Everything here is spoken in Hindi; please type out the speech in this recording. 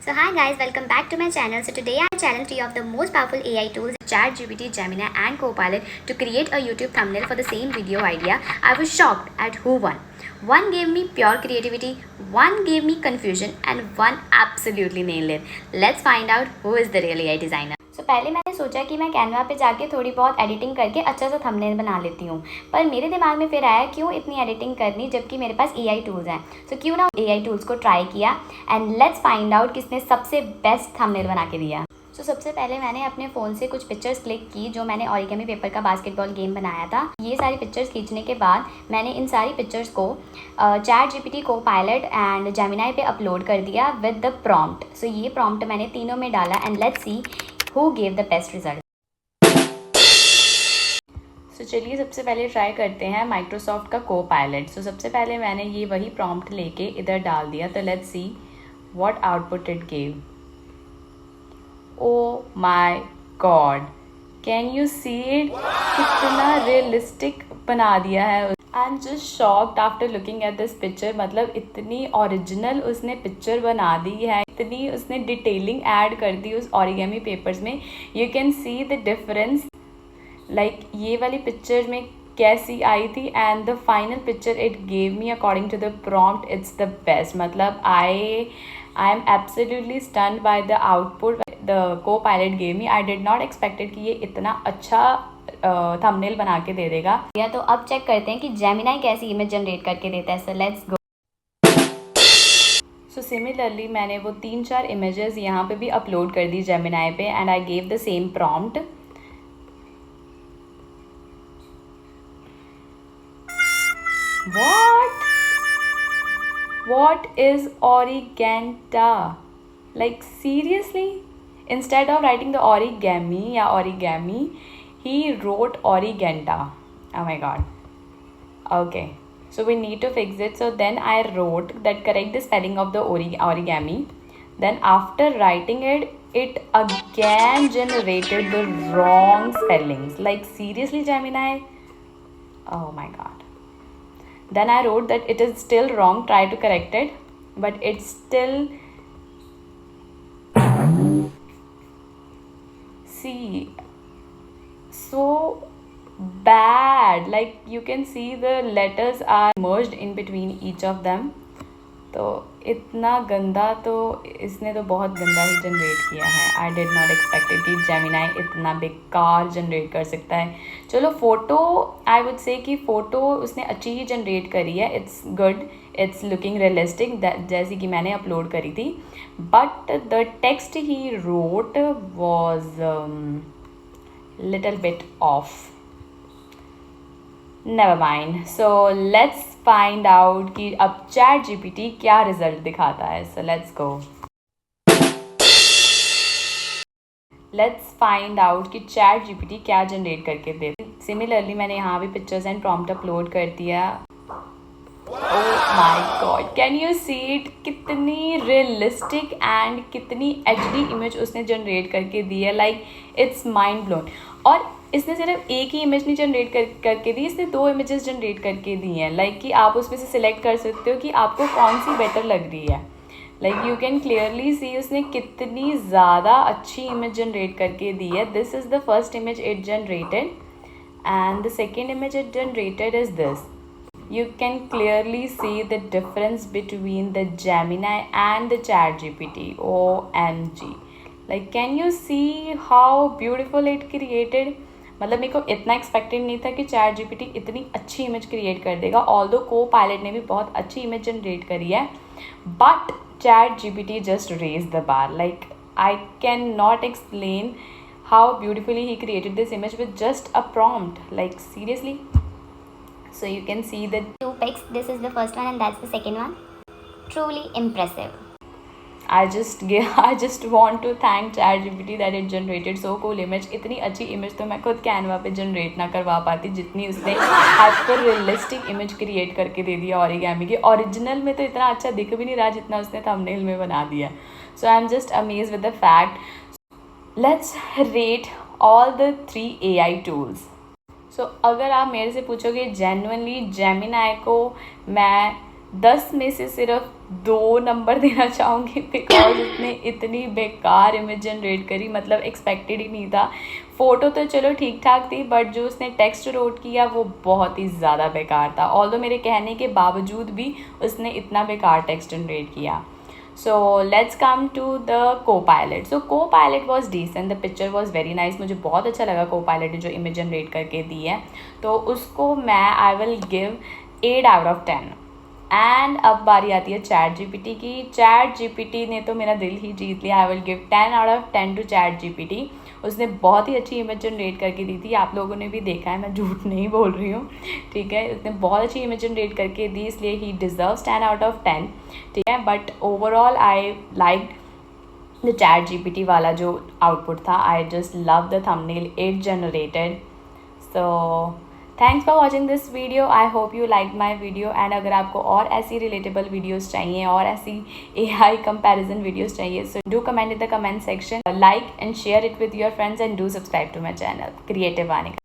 So hi guys, welcome back to my channel. So today I challenge 3 of the most powerful AI tools, ChatGPT, Gemini and Copilot, to create a YouTube thumbnail for the same video idea. I was shocked at who won. One gave me pure creativity, one gave me confusion and one absolutely nailed it. Let's find out who is the real AI designer. पहले मैंने सोचा कि मैं कैनवा पे जाके थोड़ी बहुत एडिटिंग करके अच्छा सा थंबनेल बना लेती हूँ, पर मेरे दिमाग में फिर आया क्यों इतनी एडिटिंग करनी जबकि मेरे पास एआई टूल्स हैं। सो क्यों ना एआई टूल्स को ट्राई किया एंड लेट्स फाइंड आउट किसने सबसे बेस्ट थंबनेल बना के दिया। सबसे पहले मैंने अपने फ़ोन से कुछ पिक्चर्स क्लिक की जो मैंने ओरिगामी पेपर का बास्केटबॉल गेम बनाया था। ये सारी पिक्चर्स खींचने के बाद मैंने इन सारी पिक्चर्स को ChatGPT, Copilot एंड जेमिनी पे अपलोड कर दिया विद द प्रॉम्प्ट। सो ये प्रॉम्प्ट मैंने तीनों में डाला and let's see who gave the best result. चलिए सबसे पहले ट्राई करते हैं माइक्रोसॉफ्ट का Copilot। सबसे पहले मैंने ये वही प्रॉम्प्ट लेके इधर डाल दिया, तो let's see what output it gave. Oh my God, can you see it? कितना रियलिस्टिक बना दिया है। आई am just shocked after looking at this picture. मतलब इतनी ओरिजिनल उसने पिक्चर बना दी है, इतनी उसने डिटेलिंग ऐड कर दी उस ओरिगामी पेपर्स में। You can see the difference, like ये वाली पिक्चर में कैसी आई थी and the final picture it gave me according to the prompt, it's the best. मतलब I am absolutely stunned by the output the Copilot gave me. I did not expected कि ये इतना अच्छा थंबनेल बना के दे देगा। या तो अब चेक करते हैं कि जेमिनी कैसी इमेज जनरेट करके देता है। So let's go. So similarly मैंने वो 3-4 इमेजेस यहाँ पे भी अपलोड कर दी जेमिनी पे and I gave the same prompt. What is origanta? Like seriously? Instead of writing the origami, he wrote origanta. Oh my God. Okay, so we need to fix it. So then I wrote that correct the spelling of the origami. Then after writing it, it again generated the wrong spellings. Like seriously, Gemini? Oh my God. Then I wrote that it is still wrong, try to correct it, but it's still see so bad. Like you can see the letters are merged in between each of them. तो इतना गंदा, तो इसने तो बहुत गंदा ही जनरेट किया है। आई डिड नॉट एक्सपेक्टेड कि जेमिनी इतना बेकार जनरेट कर सकता है। चलो फ़ोटो आई वुड से कि फ़ोटो उसने अच्छी ही जनरेट करी है, it's good, it's looking realistic जैसी कि मैंने अपलोड करी थी। But the text he wrote was little bit of. Never mind. So let's find out कि अब ChatGPT क्या रिजल्ट दिखाता है। So let's go. Let's find out कि ChatGPT क्या जनरेट करके दे। सिमिलरली मैंने यहाँ भी पिक्चर्स एंड प्रॉम्प्ट अपलोड कर दिया। Oh my God, can you see it? कितनी रियलिस्टिक एंड कितनी HD इमेज उसने जनरेट करके दी है। Like it's mind blown. और इसने सिर्फ एक ही इमेज नहीं जनरेट करके दी, इसने 2 इमेजेस जनरेट करके दी हैं। लाइक कि आप उसमें से सिलेक्ट कर सकते हो कि आपको कौन सी बेटर लग रही है। Like you can clearly see उसने कितनी ज़्यादा अच्छी इमेज जनरेट करके दी है। This is the first image it generated and the second image it generated is this. You can clearly see the difference between the Gemini and the ChatGPT. OMG. Like can you see how beautiful it created? मतलब मेरे को इतना एक्सपेक्टेड नहीं था कि ChatGPT इतनी अच्छी इमेज क्रिएट कर देगा। ऑल्दो Copilot ने भी बहुत अच्छी इमेज जनरेट करी है, but ChatGPT just raise the bar. Like I can not explain how beautifully he created this image with just a prompt. Like seriously. So you can see the 2 pics. This is the first one and that's the second one. Truly impressive. I just want to thank ChatGPT that it generated so cool image. इतनी अच्छी इमेज तो मैं खुद कैनवा पे जनरेट ना करवा पाती जितनी उसने हाइपर रियलिस्टिक इमेज क्रिएट करके दे दिया ओरिगामी के। ओरिजिनल में तो इतना अच्छा दिख भी नहीं रहा जितना उसने थंबनेल में बना दिया। So I am just amazed with the fact. Let's rate all the 3 AI tools. So अगर आप मेरे से पूछोगे जेन्युइनली जेमिनी को मैं 10 में से सिर्फ 2 नंबर देना चाहूँगी बिकॉज उसने इतनी बेकार इमेज जनरेट करी, मतलब एक्सपेक्टेड ही नहीं था। फ़ोटो तो चलो ठीक ठाक थी, बट जो उसने टेक्स्ट रोट किया वो बहुत ही ज़्यादा बेकार था। ऑल्दो मेरे कहने के बावजूद भी उसने इतना बेकार टेक्स्ट जनरेट किया। So let's come to the co-pilot. So co-pilot was decent, the picture was very nice. मुझे बहुत अच्छा लगा co-pilot ने जो इमेज जनरेट करके दी है, तो उसको मैं I will give 8 out of 10। And अब बारी आती है चैट जीपीटी की। चैट जीपीटी ने तो मेरा दिल ही जीत लिया। I will give 10 out of 10 to ChatGPT. उसने बहुत ही अच्छी इमेज जनरेट करके दी थी, आप लोगों ने भी देखा है, मैं झूठ नहीं बोल रही हूँ, ठीक है। उसने बहुत अच्छी इमेज जनरेट करके दी, इसलिए ही डिज़र्व्स 10 आउट ऑफ 10, ठीक है। But overall I like the chat GPT वाला जो आउटपुट था। I just love the thumbnail it generated. So thanks for watching this video. I hope you like my video. And अगर आपको और ऐसी रिलेटेबल वीडियोज़ चाहिए और ऐसी AI कंपैरिजन वीडियोज़ चाहिए, so do comment in the comment section, like and share it with your friends and do subscribe to my channel creative Vanika.